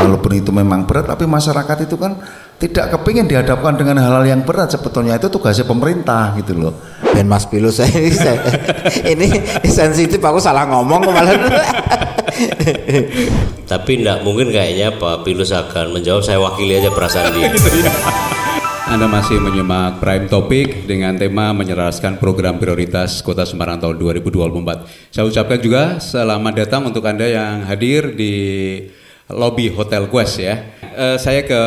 walaupun itu memang berat, tapi masyarakat itu kan tidak kepingin dihadapkan dengan hal-hal yang berat. Sebetulnya itu tugasnya pemerintah gitu loh. Dan Mas Pilus ini sensitif, aku salah ngomong kemarin. Tapi enggak mungkin kayaknya Pak Pilus akan menjawab, saya wakili aja perasaan dia. Anda masih menyimak Prime Topic dengan tema menyelaraskan program prioritas Kota Semarang tahun 2024. Saya ucapkan juga selamat datang untuk Anda yang hadir di lobi Hotel Quest ya. Saya ke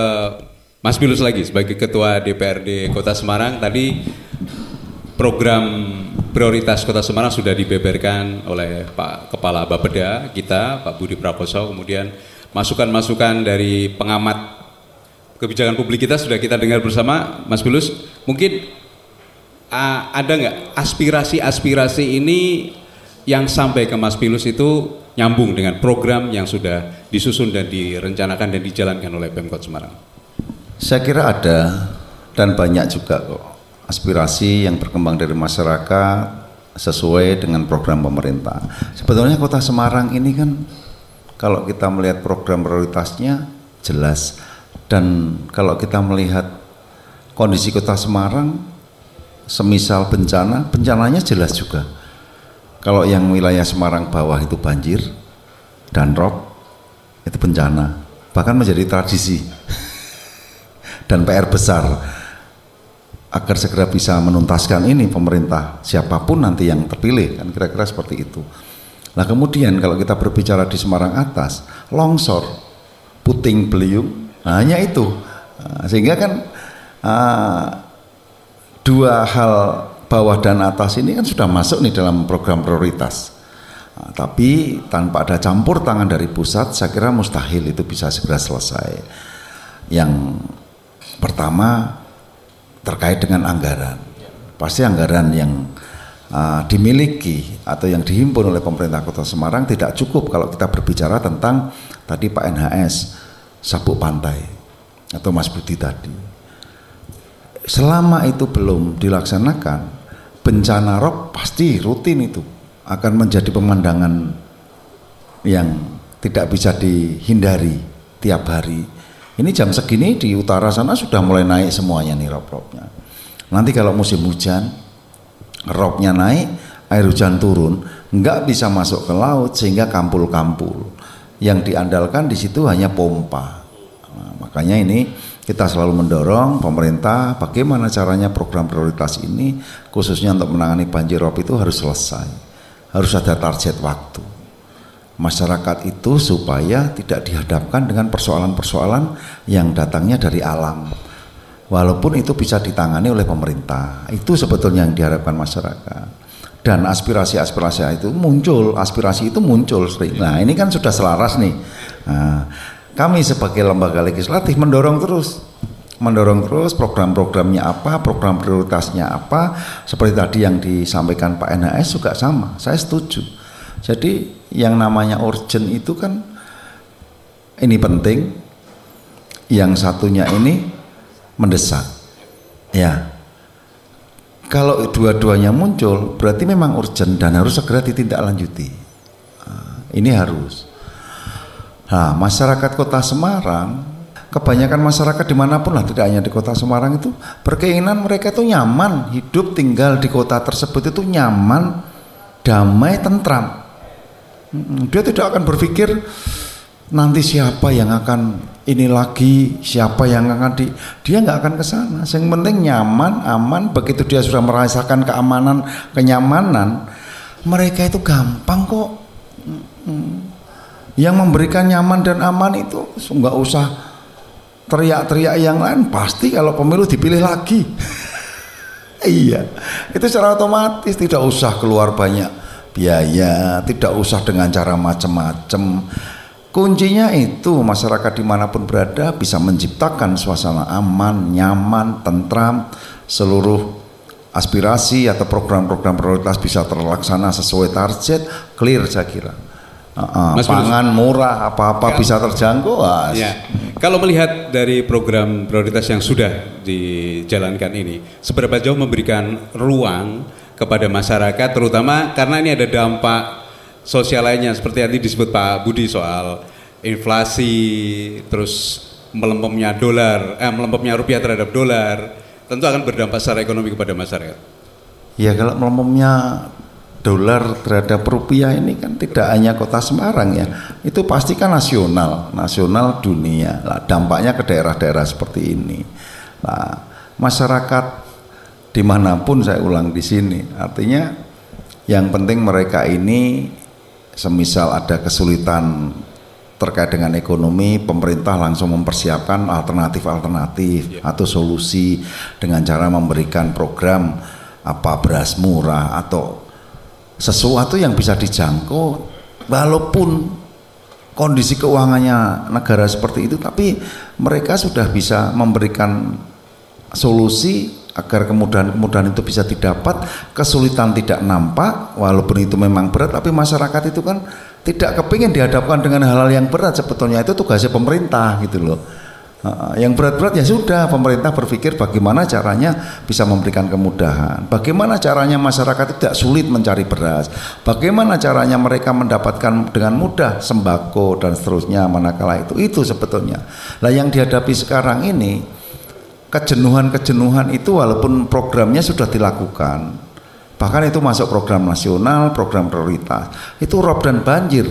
Mas Pilus lagi sebagai Ketua DPRD Kota Semarang. Tadi program prioritas Kota Semarang sudah dibeberkan oleh Pak Kepala Bapeda kita, Pak Budi Prakoso, kemudian masukan-masukan dari pengamat kebijakan publik kita sudah kita dengar bersama. Mas Pilus, mungkin ada nggak aspirasi-aspirasi ini yang sampai ke Mas Pilus itu nyambung dengan program yang sudah disusun dan direncanakan dan dijalankan oleh Pemkot Semarang? Saya kira ada, dan banyak juga kok aspirasi yang berkembang dari masyarakat sesuai dengan program pemerintah. Sebetulnya Kota Semarang ini kan kalau kita melihat program prioritasnya jelas. Dan kalau kita melihat kondisi Kota Semarang, semisal bencananya jelas juga. Kalau yang wilayah Semarang bawah itu banjir dan rob, itu bencana, bahkan menjadi tradisi dan PR besar agar segera bisa menuntaskan ini pemerintah, siapapun nanti yang terpilih, kan kira-kira seperti itu. Nah kemudian kalau kita berbicara di Semarang atas, longsor, puting beliung, hanya itu, sehingga kan dua hal bawah dan atas ini kan sudah masuk nih dalam program prioritas. Tapi tanpa ada campur tangan dari pusat, saya kira mustahil itu bisa segera selesai. Yang pertama terkait dengan anggaran, pasti anggaran yang dimiliki atau yang dihimpun oleh pemerintah Kota Semarang tidak cukup kalau kita berbicara tentang tadi Pak NHS sabuk pantai atau Mas Budi tadi. Selama itu belum dilaksanakan, bencana rob pasti rutin itu akan menjadi pemandangan yang tidak bisa dihindari tiap hari. Ini jam segini di utara sana sudah mulai naik semuanya nih rob-robnya. Nanti kalau musim hujan, robnya naik, air hujan turun, nggak bisa masuk ke laut sehingga kampul-kampul. Yang diandalkan di situ hanya pompa. Nah, makanya ini kita selalu mendorong pemerintah bagaimana caranya program prioritas ini khususnya untuk menangani banjir rob itu harus selesai. Harus ada target waktu. Masyarakat itu supaya tidak dihadapkan dengan persoalan-persoalan yang datangnya dari alam. Walaupun itu bisa ditangani oleh pemerintah. Itu sebetulnya yang diharapkan masyarakat. Dan aspirasi-aspirasi itu muncul, sering. Nah ini kan sudah selaras nih. Nah, kami sebagai lembaga legislatif mendorong terus program-programnya apa, program prioritasnya apa. Seperti tadi yang disampaikan Pak NHS juga sama, saya setuju. Jadi yang namanya urgent itu kan ini penting, yang satunya ini mendesak. Ya. Kalau dua-duanya muncul, berarti memang urgent dan harus segera ditindaklanjuti. Ini harus. Nah, masyarakat Kota Semarang, kebanyakan masyarakat dimanapun lah, tidak hanya di Kota Semarang itu, berkeinginan mereka itu nyaman, hidup tinggal di kota tersebut itu nyaman, damai, tentram. Dia tidak akan berpikir nanti siapa yang akan ini lagi, siapa yang akan dia nggak akan ke sana. Yang penting nyaman, aman. Begitu dia sudah merasakan keamanan, kenyamanan, mereka itu gampang kok. Yang memberikan nyaman dan aman itu nggak usah teriak-teriak yang lain. Pasti kalau pemilu dipilih lagi. Iya, itu secara otomatis, tidak usah keluar banyak biaya, tidak usah dengan cara macam-macam. Kuncinya itu masyarakat dimanapun berada bisa menciptakan suasana aman, nyaman, tentram, seluruh aspirasi atau program-program prioritas bisa terlaksana sesuai target, clear saya kira. Pangan murah, apa-apa bisa terjangkau. Ya. Kalau melihat dari program prioritas yang sudah dijalankan ini, seberapa jauh memberikan ruang kepada masyarakat, terutama karena ini ada dampak sosial lainnya seperti tadi disebut Pak Budi soal inflasi, terus melempemnya rupiah terhadap dolar, tentu akan berdampak secara ekonomi kepada masyarakat. Ya kalau melempemnya dolar terhadap rupiah ini kan tidak hanya kota Semarang ya, itu pasti kan nasional dunia. Nah, dampaknya ke daerah-daerah seperti ini. Nah, masyarakat dimanapun, saya ulang di sini, artinya yang penting mereka ini semisal ada kesulitan terkait dengan ekonomi, pemerintah langsung mempersiapkan alternatif atau solusi dengan cara memberikan program beras murah atau sesuatu yang bisa dijangkau walaupun kondisi keuangannya negara seperti itu, tapi mereka sudah bisa memberikan solusi agar kemudahan itu bisa didapat, kesulitan tidak nampak walaupun itu memang berat, tapi masyarakat itu kan tidak kepingin dihadapkan dengan hal-hal yang berat. Sebetulnya itu tugasnya pemerintah gitu loh. Yang berat-berat ya sudah, pemerintah berpikir bagaimana caranya bisa memberikan kemudahan, bagaimana caranya masyarakat tidak sulit mencari beras, bagaimana caranya mereka mendapatkan dengan mudah sembako dan seterusnya manakala itu sebetulnya. Nah yang dihadapi sekarang ini kejenuhan itu walaupun programnya sudah dilakukan, bahkan itu masuk program nasional, program prioritas, itu rob dan banjir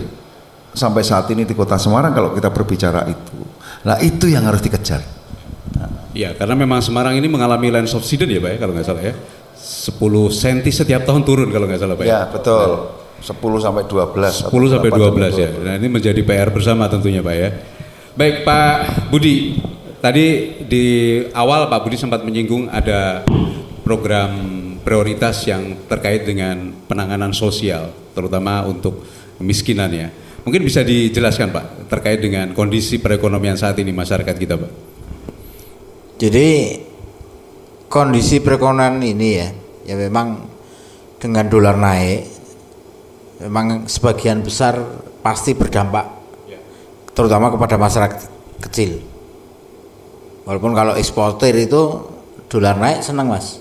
sampai saat ini di kota Semarang kalau kita berbicara itu. Nah itu yang harus dikejar. Ya karena memang Semarang ini mengalami land subsidence ya Pak ya, kalau nggak salah ya, 10 cm setiap tahun turun kalau nggak salah Pak ya. Ya betul, 10 sampai 12. 10 sampai 12 ya. Nah ini menjadi PR bersama tentunya Pak ya. Baik Pak Budi, tadi di awal Pak Budi sempat menyinggung ada program prioritas yang terkait dengan penanganan sosial, terutama untuk kemiskinan ya. Mungkin bisa dijelaskan Pak terkait dengan kondisi perekonomian saat ini masyarakat kita Pak. Jadi kondisi perekonomian ini ya memang dengan dolar naik, memang sebagian besar pasti berdampak, terutama kepada masyarakat kecil. Walaupun kalau eksportir itu dolar naik senang Mas.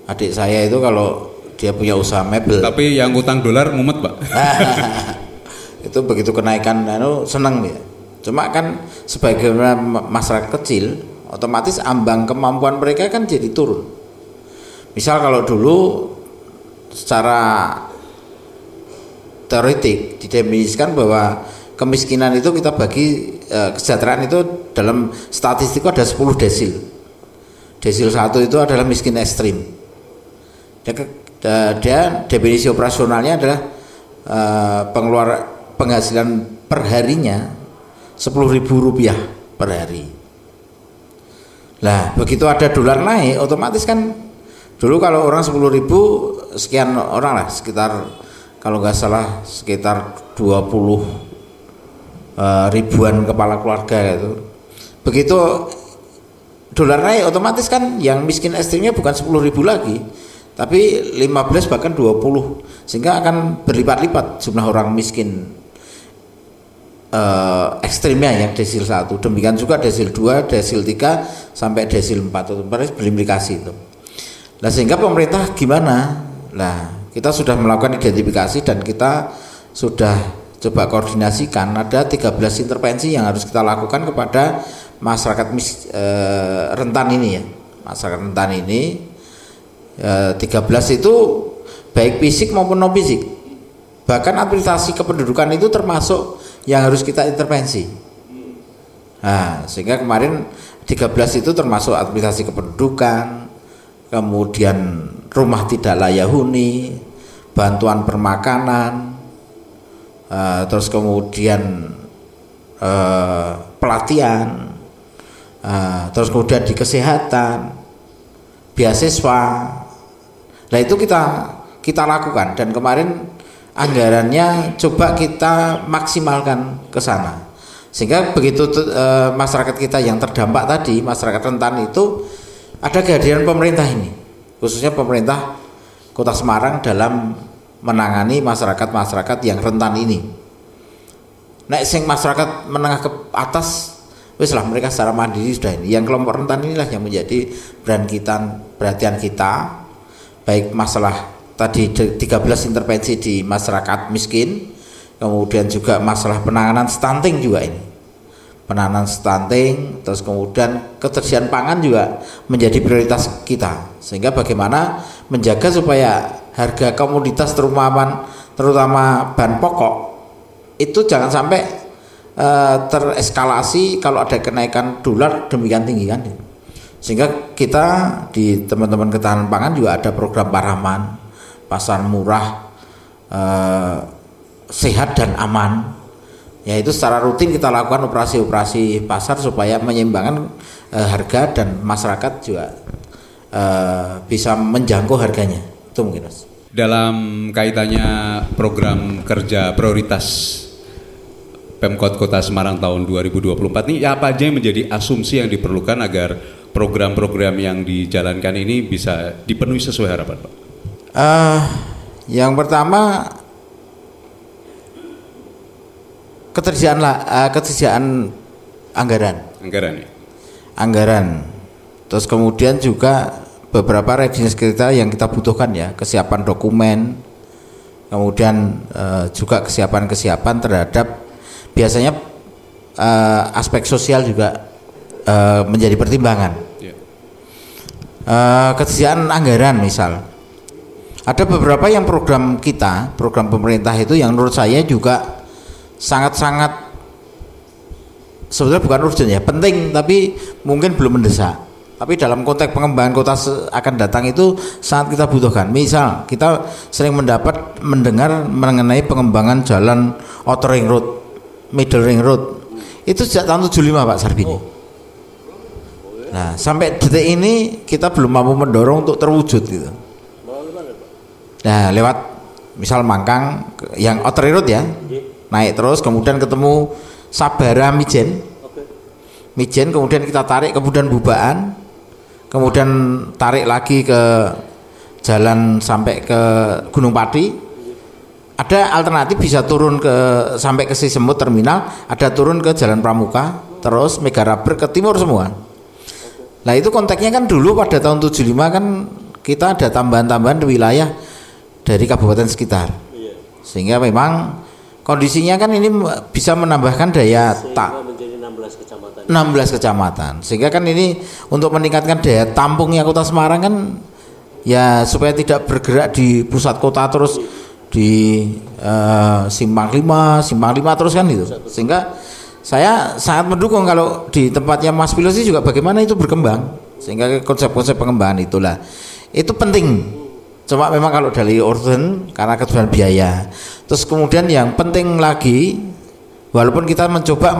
Adik saya itu kalau dia punya usaha mebel. Tapi yang utang dolar mumet Pak. Itu begitu kenaikan senang dia. Cuma kan sebagai masyarakat kecil, otomatis ambang kemampuan mereka kan jadi turun. Misal kalau dulu secara teoretik didefinisikan bahwa kemiskinan itu kita bagi kesejahteraan itu dalam statistik ada 10 desil. Desil 1 itu adalah miskin ekstrim. Dia definisi operasionalnya adalah penghasilan per harinya Rp10.000 per hari. Nah begitu ada dolar naik, otomatis kan dulu kalau orang 10.000 sekian orang lah, sekitar kalau nggak salah sekitar 20 ribuan kepala keluarga itu. Begitu dolar naik, otomatis kan yang miskin ekstrimnya bukan 10.000 lagi, tapi 15 bahkan 20, sehingga akan berlipat-lipat jumlah orang miskin ekstrimnya yang desil 1. Demikian juga desil 2, desil 3 sampai desil 4 itu berimplikasi itu. Nah sehingga pemerintah gimana? Nah kita sudah melakukan identifikasi dan kita sudah coba koordinasikan, ada 13 intervensi yang harus kita lakukan kepada masyarakat rentan ini ya. Masyarakat rentan ini 13 itu baik fisik maupun non fisik. Bahkan administrasi kependudukan itu termasuk yang harus kita intervensi. Nah, sehingga kemarin 13 itu termasuk administrasi kependudukan, kemudian rumah tidak layak huni, bantuan permakanan, terus kemudian pelatihan, terus kemudian di kesehatan, beasiswa. Nah itu kita lakukan dan kemarin anggarannya coba kita maksimalkan ke sana, sehingga begitu masyarakat kita yang terdampak tadi, masyarakat rentan itu ada kehadiran pemerintah ini, khususnya pemerintah Kota Semarang dalam menangani masyarakat yang rentan ini. Nek sing masyarakat menengah ke atas wis lah, mereka secara mandiri sudah ini. Yang kelompok rentan inilah yang menjadi perhatian kita, baik masalah tadi 13 intervensi di masyarakat miskin, kemudian juga masalah penanganan stunting juga ini, penanganan stunting, terus kemudian ketersediaan pangan juga menjadi prioritas kita, sehingga bagaimana menjaga supaya harga komoditas terutama bahan pokok itu jangan sampai tereskalasi kalau ada kenaikan dolar demikian tinggi kan. Sehingga kita di teman-teman ketahanan pangan juga ada program Paraman, pasar murah, sehat dan aman, yaitu secara rutin kita lakukan operasi-operasi pasar supaya menyeimbangkan harga dan masyarakat juga bisa menjangkau harganya. Itu mungkin Mas. Dalam kaitannya program kerja prioritas Pemkot Kota Semarang tahun 2024 ini apa aja yang menjadi asumsi yang diperlukan agar program-program yang dijalankan ini bisa dipenuhi sesuai harapan, Pak? Yang pertama ketersediaan anggaran. Anggaran. Terus kemudian juga beberapa readiness kita yang kita butuhkan ya, kesiapan dokumen, kemudian juga kesiapan terhadap biasanya aspek sosial juga menjadi pertimbangan. Ketersediaan anggaran misal, ada beberapa yang program pemerintah itu yang menurut saya juga sangat-sangat sebetulnya bukan urgent ya, penting tapi mungkin belum mendesak. Tapi dalam konteks pengembangan kota akan datang itu sangat kita butuhkan. Misal kita sering mendengar mengenai pengembangan jalan Outer Ring Road, Middle Ring Road. Itu sejak tahun 75 Pak Sarbini. Nah, sampai detik ini kita belum mampu mendorong untuk terwujud gitu. Nah, lewat misal Mangkang yang Outer Ring Road ya. Naik terus kemudian ketemu Sabara Mijen. Mijen kemudian kita tarik kemudian Bubaan. Kemudian tarik lagi ke jalan sampai ke Gunung Pati. Ada alternatif bisa turun sampai ke Sisemut terminal, ada turun ke Jalan Pramuka, terus Mega Rubber ke timur semua. Nah itu konteksnya kan dulu pada tahun 75 kan kita ada tambahan-tambahan di wilayah dari kabupaten sekitar. Sehingga memang kondisinya kan ini bisa menambahkan daya 16 kecamatan. Sehingga kan ini untuk meningkatkan daya tampungnya Kota Semarang kan ya supaya tidak bergerak di pusat kota terus di simpang 5 terus kan itu. Sehingga saya sangat mendukung kalau di tempatnya Mas Filosi juga bagaimana itu berkembang. Sehingga konsep-konsep pengembangan itulah itu penting. Cuma memang kalau dari urgen karena kebutuhan biaya. Terus kemudian yang penting lagi, walaupun kita mencoba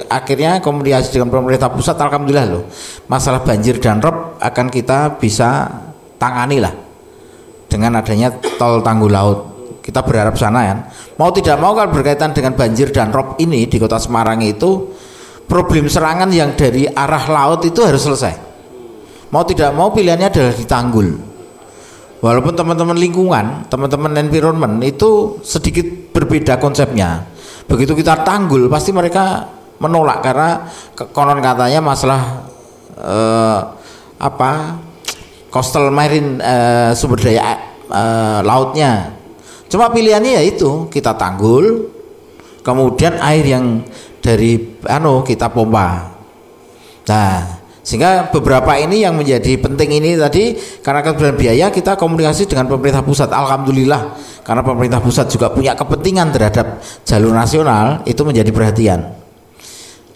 akhirnya komunikasi dengan pemerintah pusat, alhamdulillah loh, masalah banjir dan rob akan kita bisa tangani lah dengan adanya tol Tanggul Laut. Kita berharap sana ya. Mau tidak mau kalau berkaitan dengan banjir dan rob ini di Kota Semarang itu problem serangan yang dari arah laut itu harus selesai. Mau tidak mau pilihannya adalah di Tanggul. Walaupun teman-teman lingkungan, teman-teman environment itu sedikit berbeda konsepnya. Begitu kita Tanggul pasti mereka menolak karena konon katanya masalah coastal marine sumber daya lautnya. Cuma pilihannya yaitu kita Tanggul, kemudian air yang dari kita pompa. Nah, sehingga beberapa ini yang menjadi penting ini tadi karena kebutuhan biaya kita komunikasi dengan pemerintah pusat. Alhamdulillah karena pemerintah pusat juga punya kepentingan terhadap jalur nasional itu menjadi perhatian.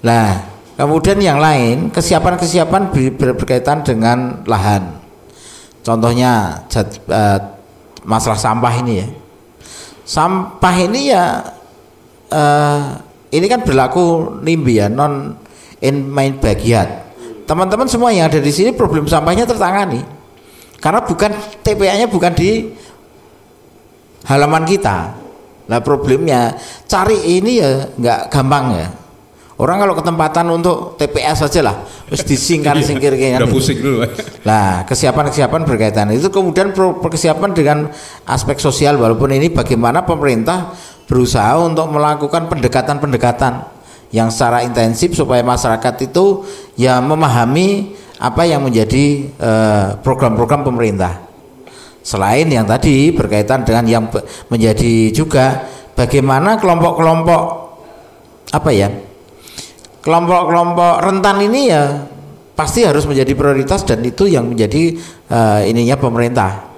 Nah, kemudian yang lain kesiapan berkaitan dengan lahan. Contohnya masalah sampah ini ya. Sampah ini ya ini kan berlaku NIMBY ya, non in main backyard. Teman-teman semua yang ada di sini problem sampahnya tertangani karena TPA-nya bukan di halaman kita. Nah problemnya cari ini ya nggak gampang ya. Orang kalau ketempatan untuk TPS saja lah, terus disingkir kayak udah pusing dulu. Nah, kesiapan berkaitan itu kemudian persiapan dengan aspek sosial, walaupun ini bagaimana pemerintah berusaha untuk melakukan pendekatan yang secara intensif supaya masyarakat itu ya memahami apa yang menjadi program-program pemerintah. Selain yang tadi berkaitan dengan yang menjadi juga bagaimana kelompok-kelompok apa ya, kelompok-kelompok rentan ini ya pasti harus menjadi prioritas, dan itu yang menjadi ininya pemerintah.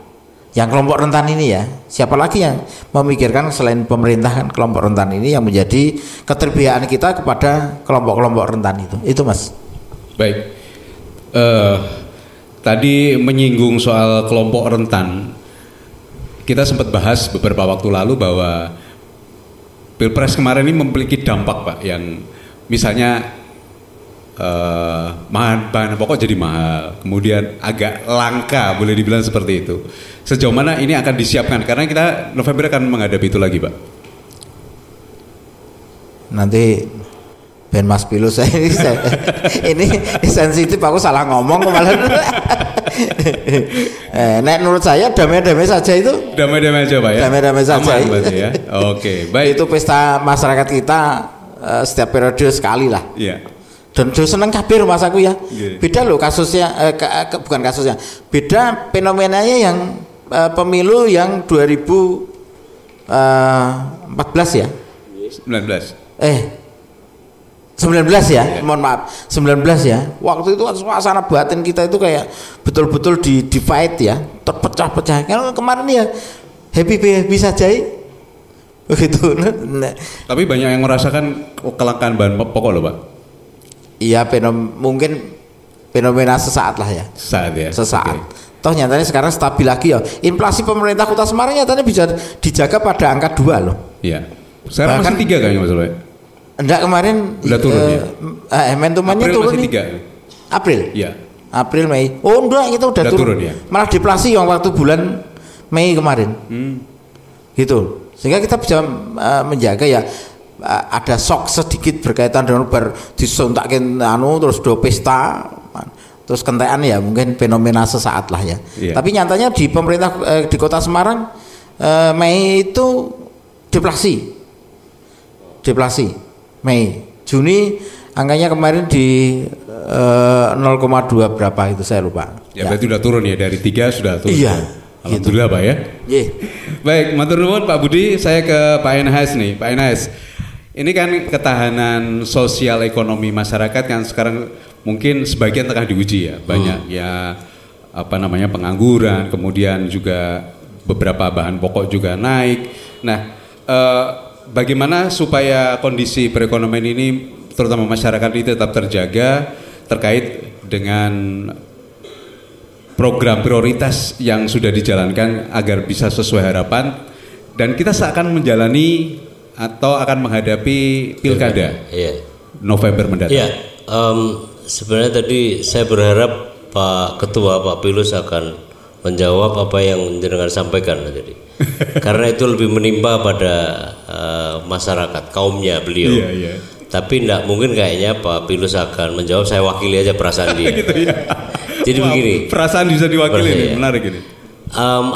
Yang kelompok rentan ini ya, siapa lagi yang memikirkan selain pemerintah kan kelompok rentan ini yang menjadi keterbiaan kita kepada kelompok-kelompok rentan itu Mas. Baik, tadi menyinggung soal kelompok rentan, kita sempat bahas beberapa waktu lalu bahwa Pilpres kemarin ini memiliki dampak Pak, yang misalnya bahan pokok jadi mahal, kemudian agak langka, boleh dibilang seperti itu. Sejauh mana ini akan disiapkan? Karena kita November akan menghadapi itu lagi, Pak. Nanti Ben Mas Pilus ini sensitif, aku salah ngomong kemarin. Nek menurut saya damai-damai saja itu. Damai-damai aja Pak ya. Damai-damai saja. Aman berarti ya. Oke, baik. Itu pesta masyarakat kita setiap periode sekali lah. Iya. Dan do seneng kabeh Mas aku ya. Yeah. Beda loh kasusnya, bukan kasusnya. Beda fenomenanya yang pemilu yang 2014 ya. 19 ya, mohon maaf, 19 ya. Waktu itu suasana batin kita itu kayak betul-betul di fight ya, terpecah-pecah. Kalau kemarin ya happy saja, begitu. Tapi banyak yang merasakan kelangkaan bahan pokok loh Pak. Iya, mungkin fenomena sesaat lah ya. Sesaat ya. Sesaat. Okay. Toh nyatanya sekarang stabil lagi ya. Inflasi pemerintah Kota Semarang nyatanya bisa dijaga pada angka 2 loh. Iya. Sekarang masih 3 kayaknya Mas Pak. Enggak, kemarin udah turun ya. Momentumannya April turun masih nih. 3. April. Iya. April, Mei. Oh enggak, kita udah turun ya. Malah deflasi yang waktu bulan Mei kemarin. Gitu. Sehingga kita bisa menjaga ya, ada shock sedikit berkaitan dengan disuntakin terus do pesta, terus kentekan ya, mungkin fenomena sesaat lah ya. Yeah. Tapi nyatanya di pemerintah di Kota Semarang Mei itu deflasi Mei. Juni angkanya kemarin di 0,2 berapa itu saya lupa. Ya berarti udah turun ya, dari 3 sudah turun. Iya. Alhamdulillah gitu. Pak ya. Yeah. Baik, matur nuwun Pak Budi, saya ke Pak Enhas nih. Pak Enhas, ini kan ketahanan sosial ekonomi masyarakat kan sekarang mungkin sebagian tengah diuji ya. Banyak ya pengangguran, kemudian juga beberapa bahan pokok juga naik. Nah, bagaimana supaya kondisi perekonomian ini terutama masyarakat ini tetap terjaga terkait dengan program prioritas yang sudah dijalankan agar bisa sesuai harapan, dan kita seakan menjalani atau akan menghadapi pilkada November mendatang. Iya, sebenarnya tadi saya berharap Pak Ketua, Pak Pilus akan menjawab apa yang jenengan sampaikan tadi. Karena itu lebih menimpa pada masyarakat, kaumnya beliau. Iya. Tapi enggak mungkin kayaknya Pak Pilus akan menjawab, saya wakili aja perasaan dia. Gitu ya. Jadi begini. Perasaan bisa diwakili nih, menarik ini.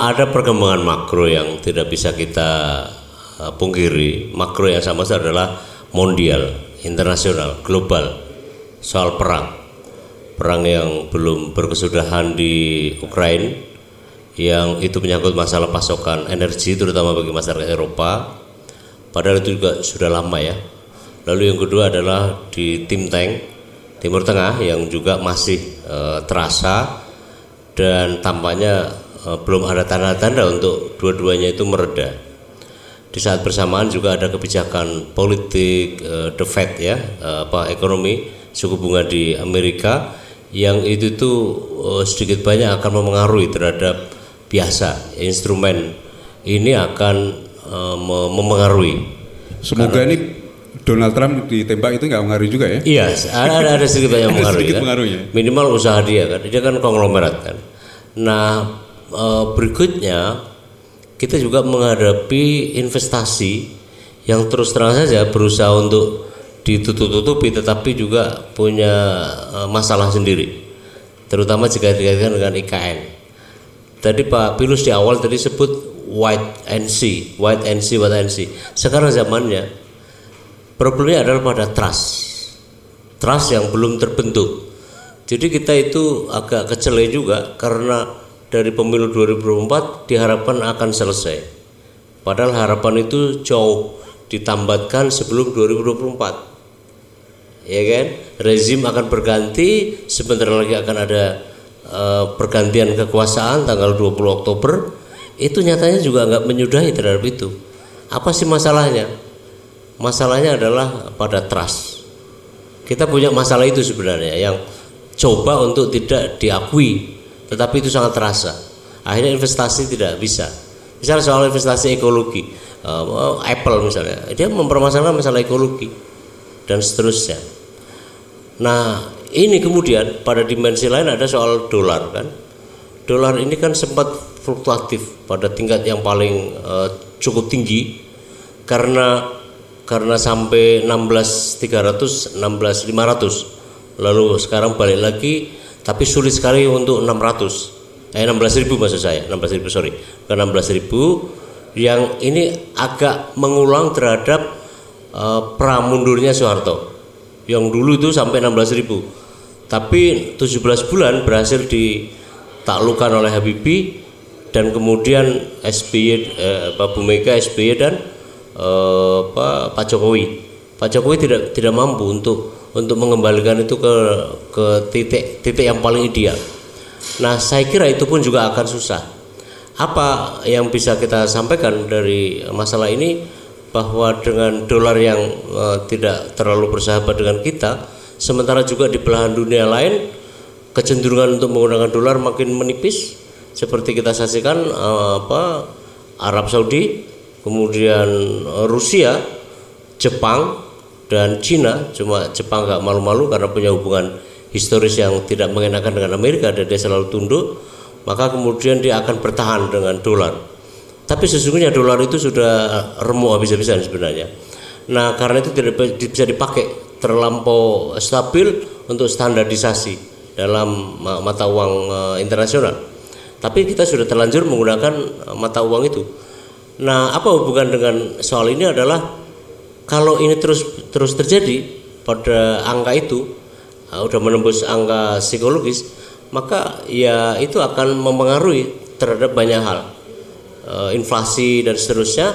Ada perkembangan makro yang tidak bisa kita pungkiri. Makro yang sama adalah mondial, internasional, global, soal perang yang belum berkesudahan di Ukraina, yang itu menyangkut masalah pasokan energi terutama bagi masyarakat Eropa, padahal itu juga sudah lama ya. Lalu yang kedua adalah di Timur Tengah yang juga masih terasa, dan tampaknya belum ada tanda-tanda untuk dua-duanya itu mereda. Di saat bersamaan juga ada kebijakan politik the Fed ya, ekonomi suku bunga di Amerika yang itu tuh sedikit banyak akan mempengaruhi terhadap biasa instrumen ini akan mempengaruhi. Semoga ini Donald Trump ditembak itu nggak mengaruhi juga ya? Iya, ada sedikit banyak mengaruhi kan? Minimal usaha dia kan konglomerat kan. Nah, berikutnya kita juga menghadapi investasi yang terus terang saja berusaha untuk ditutup-tutupi, tetapi juga punya masalah sendiri, terutama jika dikaitkan dengan IKN. Tadi Pak Pilus di awal tadi sebut wait and see. Sekarang zamannya problemnya adalah pada trust yang belum terbentuk. Jadi kita itu agak kecele juga karena dari pemilu 2024 diharapkan akan selesai. Padahal harapan itu jauh ditambatkan sebelum 2024. Ya kan, rezim akan berganti, sebentar lagi akan ada pergantian kekuasaan tanggal 20 Oktober. Itu nyatanya juga nggak menyudahi terhadap itu. Apa sih masalahnya? Masalahnya adalah pada trust. Kita punya masalah itu sebenarnya, yang coba untuk tidak diakui, tetapi itu sangat terasa. Akhirnya investasi tidak bisa. Misalnya soal investasi ekologi, Apple misalnya, dia mempermasalahkan masalah ekologi dan seterusnya. Nah, ini kemudian pada dimensi lain ada soal dolar kan. Dolar ini kan sempat fluktuatif pada tingkat yang paling cukup tinggi karena sampai 16.300, 16.500. Lalu sekarang balik lagi, tapi sulit sekali untuk 16.000 maksud saya, 16.000 sorry, ke 16.000 yang ini agak mengulang terhadap pramundurnya Soeharto. Yang dulu itu sampai 16.000, tapi 17 bulan berhasil ditaklukkan oleh Habibie, dan kemudian SBY, Bu Mega, SBY dan Pak Jokowi. Pak Jokowi tidak mampu untuk mengembalikan itu ke titik yang paling ideal. Nah, saya kira itu pun juga akan susah. Apa yang bisa kita sampaikan dari masalah ini? Bahwa dengan dolar yang tidak terlalu bersahabat dengan kita, sementara juga di belahan dunia lain kecenderungan untuk menggunakan dolar makin menipis, seperti kita saksikan Arab Saudi, kemudian Rusia, Jepang dan Cina. Cuma Jepang nggak malu-malu karena punya hubungan historis yang tidak mengenakan dengan Amerika dan dia selalu tunduk, maka kemudian dia akan bertahan dengan dolar. Tapi sesungguhnya dolar itu sudah remuk habis-habisan sebenarnya. Nah, karena itu tidak bisa dipakai terlampau stabil untuk standarisasi dalam mata uang internasional. Tapi kita sudah terlanjur menggunakan mata uang itu. Nah, apa hubungan dengan soal ini adalah kalau ini terus terjadi pada angka itu, udah menembus angka psikologis, maka ya itu akan mempengaruhi terhadap banyak hal. Inflasi dan seterusnya,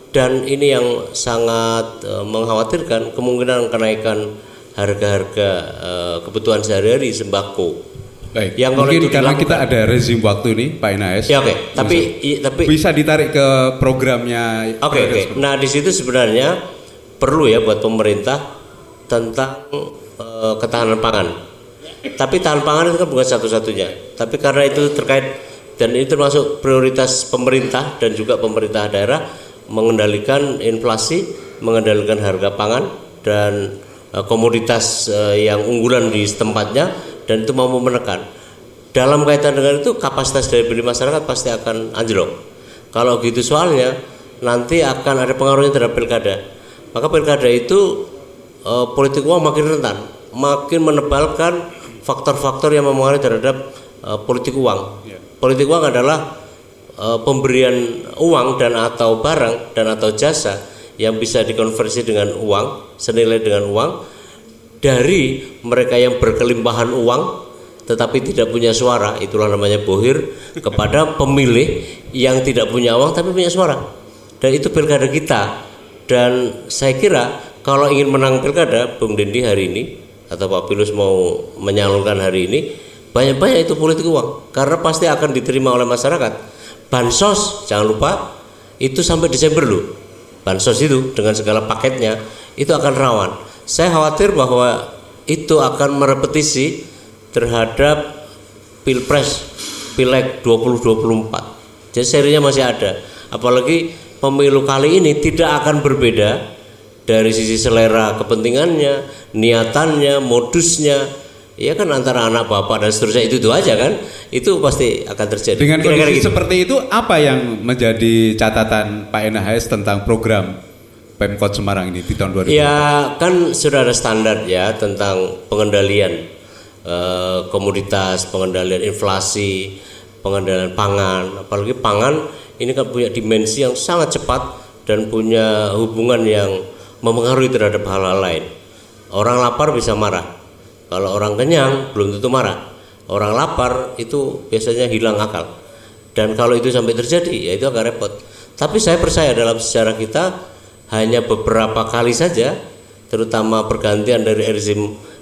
dan ini yang sangat mengkhawatirkan kemungkinan kenaikan harga-harga kebutuhan sehari-hari sembako. Baik. Yang mungkin karena kita ada rezim waktu ini, Pak Enaes. Ya, oke. Tapi bisa ditarik ke programnya. Oke. Nah, di situ sebenarnya perlu ya buat pemerintah tentang ketahanan pangan. Tapi tahan pangan itu kan bukan satu-satunya. Tapi karena itu terkait dan ini termasuk prioritas pemerintah dan juga pemerintah daerah, mengendalikan inflasi, mengendalikan harga pangan dan komoditas yang unggulan di tempatnya, dan itu mau menekan. Dalam kaitan dengan itu, kapasitas daya beli masyarakat pasti akan anjlok. Kalau gitu soalnya, nanti akan ada pengaruhnya terhadap pilkada. Maka pilkada itu politik uang makin rentan, makin menebalkan faktor-faktor yang mempengaruhi terhadap politik uang. Politik uang adalah pemberian uang dan atau barang dan atau jasa yang bisa dikonversi dengan uang, senilai dengan uang, dari mereka yang berkelimpahan uang tetapi tidak punya suara, itulah namanya bohir, kepada pemilih yang tidak punya uang tapi punya suara. Dan itu pilkada kita. Dan saya kira kalau ingin menang pilkada, Bung Dendi hari ini atau Pak Pilus mau menyalurkan hari ini, banyak-banyak itu politik uang, karena pasti akan diterima oleh masyarakat. Bansos, jangan lupa, itu sampai Desember loh. Bansos itu dengan segala paketnya itu akan rawan. Saya khawatir bahwa itu akan merepetisi terhadap Pilpres, Pileg 2024. Jadi serinya masih ada. Apalagi pemilu kali ini tidak akan berbeda dari sisi selera kepentingannya, niatannya, modusnya. Ya kan, antara anak bapak dan seterusnya itu aja kan, itu pasti akan terjadi. Dengan kondisi gitu. Seperti itu, apa yang menjadi catatan Pak Enaes tentang program Pemkot Semarang ini di tahun 2020? Ya kan sudah ada standar ya tentang pengendalian komoditas, pengendalian inflasi, pengendalian pangan. Apalagi pangan ini kan punya dimensi yang sangat cepat dan punya hubungan yang mempengaruhi terhadap hal-hal lain. Orang lapar bisa marah. Kalau orang kenyang belum tentu marah. Orang lapar itu biasanya hilang akal. Dan kalau itu sampai terjadi, ya itu agak repot. Tapi saya percaya dalam sejarah kita hanya beberapa kali saja, terutama pergantian dari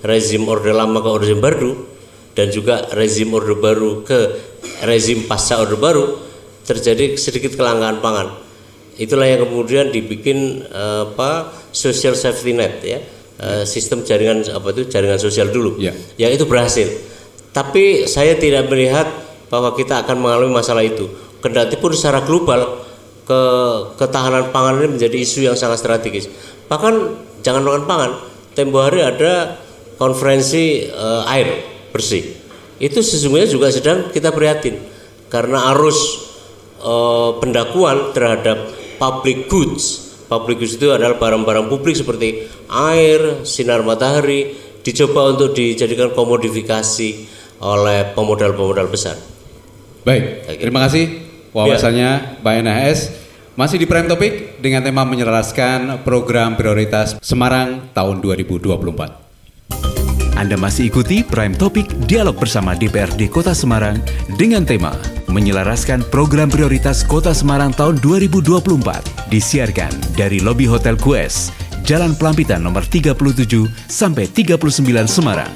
rezim Orde Lama ke Orde Baru dan juga rezim Orde Baru ke rezim pasca Orde Baru, terjadi sedikit kelangkaan pangan. Itulah yang kemudian dibikin social safety net ya, sistem jaringan jaringan sosial dulu, yang itu berhasil. Tapi saya tidak melihat bahwa kita akan mengalami masalah itu. Kendati pun secara global ketahanan pangan ini menjadi isu yang sangat strategis. Bahkan jangan makan pangan, tempo hari ada konferensi air bersih. Itu sesungguhnya juga sedang kita prihatin karena arus pendakuan terhadap public goods. Public goods itu adalah barang-barang publik seperti air, sinar matahari, dicoba untuk dijadikan komodifikasi oleh pemodal-pemodal besar. Baik, terima kasih wawasannya Pak NHS. Masih di Prime Topic dengan tema menyelaraskan program prioritas Semarang tahun 2024. Anda masih ikuti Prime Topic Dialog bersama DPRD Kota Semarang dengan tema menyelaraskan program prioritas Kota Semarang tahun 2024. Disiarkan dari lobi Hotel Quest, Jalan Pelampitan nomor 37 sampai 39 Semarang.